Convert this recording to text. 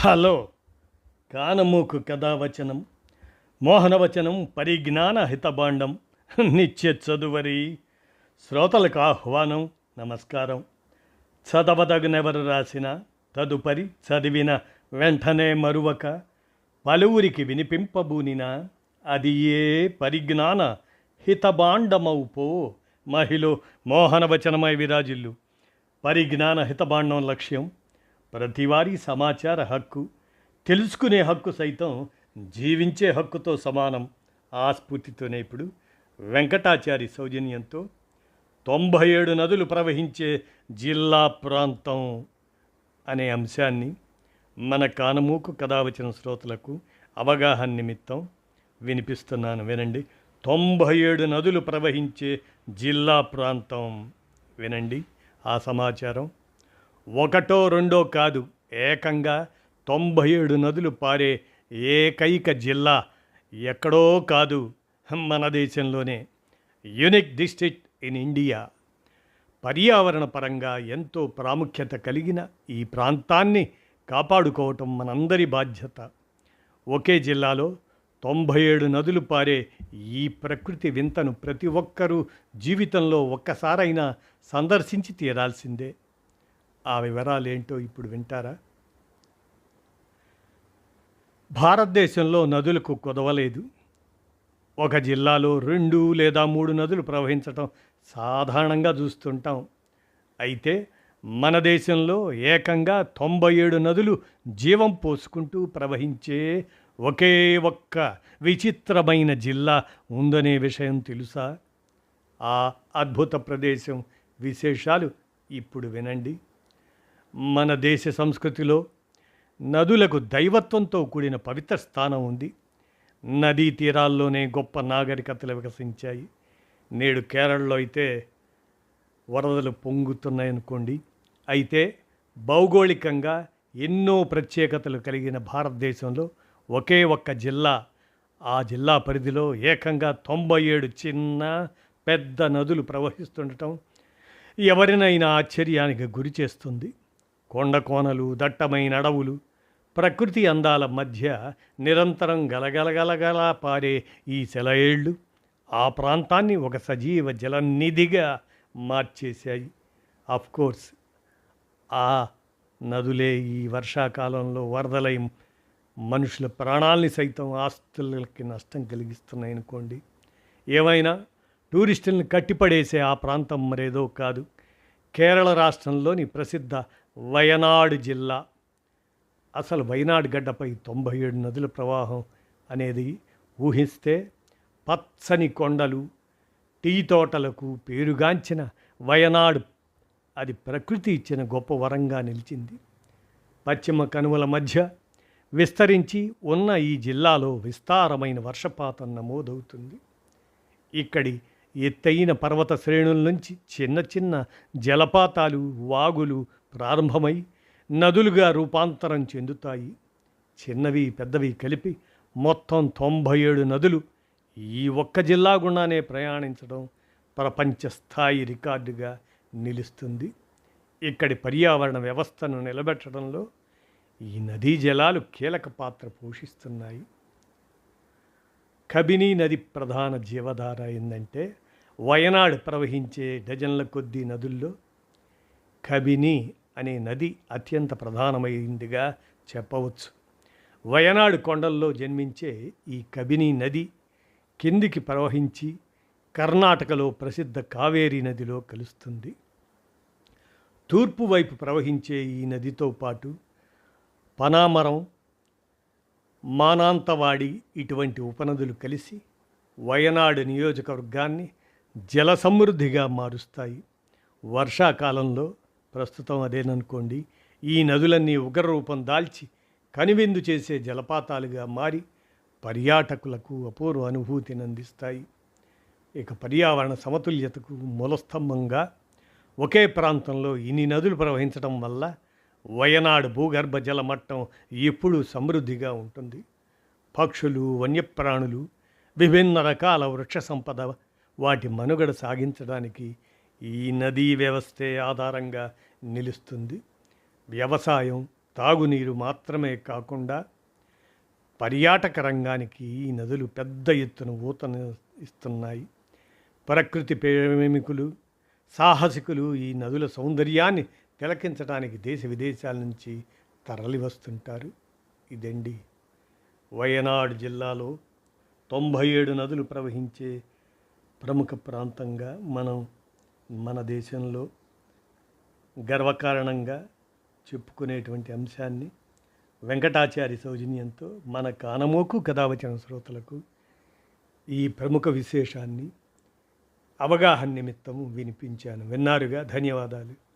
Hello కానమూకు కథావచనం మోహనవచనం పరిజ్ఞాన హితభాండం నిత్య చదువరి శ్రోతలకు ఆహ్వానం నమస్కారం. చదవదగునెవరు రాసిన తదుపరి చదివిన వెంటనే మరువక పలువురికి వినిపింపబూనిన అది ఏ పరిజ్ఞాన హితభాండమౌపో మహిళ మోహనవచనమై విరాజిల్లు. పరిజ్ఞాన హితభాండం లక్ష్యం ప్రతివారీ సమాచార హక్కు, తెలుసుకునే హక్కు సైతం జీవించే హక్కుతో సమానం. ఆ స్ఫూర్తితోనే ఇప్పుడు వెంకటాచారి సౌజన్యంతో 97 నదులు ప్రవహించే జిల్లా ప్రాంతం అనే అంశాన్ని మన కానమూకు కథావచన శ్రోతలకు అవగాహన నిమిత్తం వినిపిస్తున్నాను, వినండి. 97 నదులు ప్రవహించే జిల్లా ప్రాంతం, వినండి ఆ సమాచారం. ఒకటో రెండో కాదు, ఏకంగా 97 నదులు పారే ఏకైక జిల్లా ఎక్కడో కాదు, మన దేశంలోనే. Unique district in India. పర్యావరణ పరంగా ఎంతో ప్రాముఖ్యత కలిగిన ఈ ప్రాంతాన్ని కాపాడుకోవటం మనందరి బాధ్యత. ఒకే జిల్లాలో 97 నదులు పారే ఈ ప్రకృతి వింతను ప్రతి ఒక్కరూ జీవితంలో ఒక్కసారైనా సందర్శించి తీరాల్సిందే. ఆ వివరాలు ఏంటో ఇప్పుడు వింటారా? భారతదేశంలో నదులకు కొదవలేదు. ఒక జిల్లాలో 2 లేదా 3 నదులు ప్రవహించటం సాధారణంగా చూస్తుంటాం. అయితే మన దేశంలో ఏకంగా 97 నదులు జీవం పోసుకుంటూ ప్రవహించే ఒకే ఒక్క విచిత్రమైన జిల్లా ఉందనే విషయం తెలుసా? ఆ అద్భుత ప్రదేశం విశేషాలు ఇప్పుడు వినండి. మన దేశ సంస్కృతిలో నదులకు దైవత్వంతో కూడిన పవిత్ర స్థానం ఉంది. నదీ తీరాల్లోనే గొప్ప నాగరికతలు వికసించాయి. నేడు కేరళలో అయితే వరదలు పొంగుతున్నాయనుకోండి. అయితే భౌగోళికంగా ఎన్నో ప్రత్యేకతలు కలిగిన భారతదేశంలో ఒకే ఒక్క జిల్లా, ఆ జిల్లా పరిధిలో ఏకంగా 97 చిన్న పెద్ద నదులు ప్రవహిస్తుండటం ఎవరినైనా ఆశ్చర్యానికి గురి చేస్తుంది. కొండ కోనలు, దట్టమైన అడవులు, ప్రకృతి అందాల మధ్య నిరంతరం గలగలగలగల పారే ఈ సెలయేళ్ళు ఆ ప్రాంతాన్ని ఒక సజీవ జలనిధిగా మార్చేశాయి. కోర్స్ ఆ నదులే ఈ వర్షాకాలంలో వరదలై మనుషుల ప్రాణాలని సైతం ఆస్తులకి నష్టం కలిగిస్తున్నాయి అనుకోండి. ఏమైనా టూరిస్టులను కట్టిపడేసే ఆ ప్రాంతం మరేదో కాదు, కేరళ రాష్ట్రంలోని ప్రసిద్ధ వయనాడు జిల్లా. అసలు వయనాడు గడ్డపై 97 నదుల ప్రవాహం అనేది ఊహిస్తే పచ్చని కొండలు, టీ తోటలకు పేరుగాంచిన వయనాడు అది ప్రకృతి ఇచ్చిన గొప్ప వరంగా నిలిచింది. పశ్చిమ కనుమల మధ్య విస్తరించి ఉన్న ఈ జిల్లాలో విస్తారమైన వర్షపాతం నమోదవుతుంది. ఇక్కడి ఎత్తైన పర్వత శ్రేణుల నుంచి చిన్న చిన్న జలపాతాలు, వాగులు ప్రారంభమై నదులుగా రూపాంతరం చెందుతాయి. చిన్నవి పెద్దవి కలిపి మొత్తం 97 నదులు ఈ ఒక్క జిల్లా గుండానే ప్రయాణించడం ప్రపంచ స్థాయి రికార్డుగా నిలుస్తుంది. ఇక్కడి పర్యావరణ వ్యవస్థను నిలబెట్టడంలో ఈ నదీ జలాలు కీలక పాత్ర పోషిస్తున్నాయి. కబినీ నది ప్రధాన జీవధార ఏంటంటే, వయనాడు ప్రవహించే డజన్ల కొద్దీ నదుల్లో కబినీ అనే నది అత్యంత ప్రధానమైందిగా చెప్పవచ్చు. వయనాడు కొండల్లో జన్మించే ఈ కబినీ నది కిందికి ప్రవహించి కర్ణాటకలో ప్రసిద్ధ కావేరీ నదిలో కలుస్తుంది. తూర్పు వైపు ప్రవహించే ఈ నదితో పాటు పనామరం, మానాంతవాడి ఇటువంటి ఉపనదులు కలిసి వయనాడు నియోజకవర్గాన్ని జల సమృద్ధిగా మారుస్తాయి. వర్షాకాలంలో ప్రస్తుతం అదేననుకోండి, ఈ నదులన్నీ ఉగ్రరూపం దాల్చి కనువిందు చేసే జలపాతాలుగా మారి పర్యాటకులకు అపూర్వ అనుభూతిని అందిస్తాయి. ఇక పర్యావరణ సమతుల్యతకు మూలస్తంభంగా ఒకే ప్రాంతంలో ఇన్ని నదులు ప్రవహించడం వల్ల వయనాడు భూగర్భ జల మట్టం ఎప్పుడూ సమృద్ధిగా ఉంటుంది. పక్షులు, వన్యప్రాణులు, విభిన్న రకాల వృక్ష సంపద వాటి మనుగడ సాగించడానికి ఈ నదీ వ్యవస్థే ఆధారంగా నిలుస్తుంది. వ్యవసాయం, తాగునీరు మాత్రమే కాకుండా పర్యాటక రంగానికి ఈ నదులు పెద్ద ఎత్తున ఊతను ఇస్తున్నాయి. ప్రకృతి ప్రేమికులు, సాహసికులు ఈ నదుల సౌందర్యాన్ని తిలకించడానికి దేశ విదేశాల నుంచి తరలి వస్తుంటారు. ఇదండి వయనాడ్ జిల్లాలో 97 నదులు ప్రవహించే ప్రముఖ ప్రాంతంగా మన దేశంలో గర్వకారణంగా చెప్పుకునేటువంటి అంశాన్ని వెంకటాచారి సౌజన్యంతో మన కానమోకు కథావచన శ్రోతలకు ఈ ప్రముఖ విశేషాన్ని అవగాహన నిమిత్తము వినిపించాను. విన్నారుగా, ధన్యవాదాలు.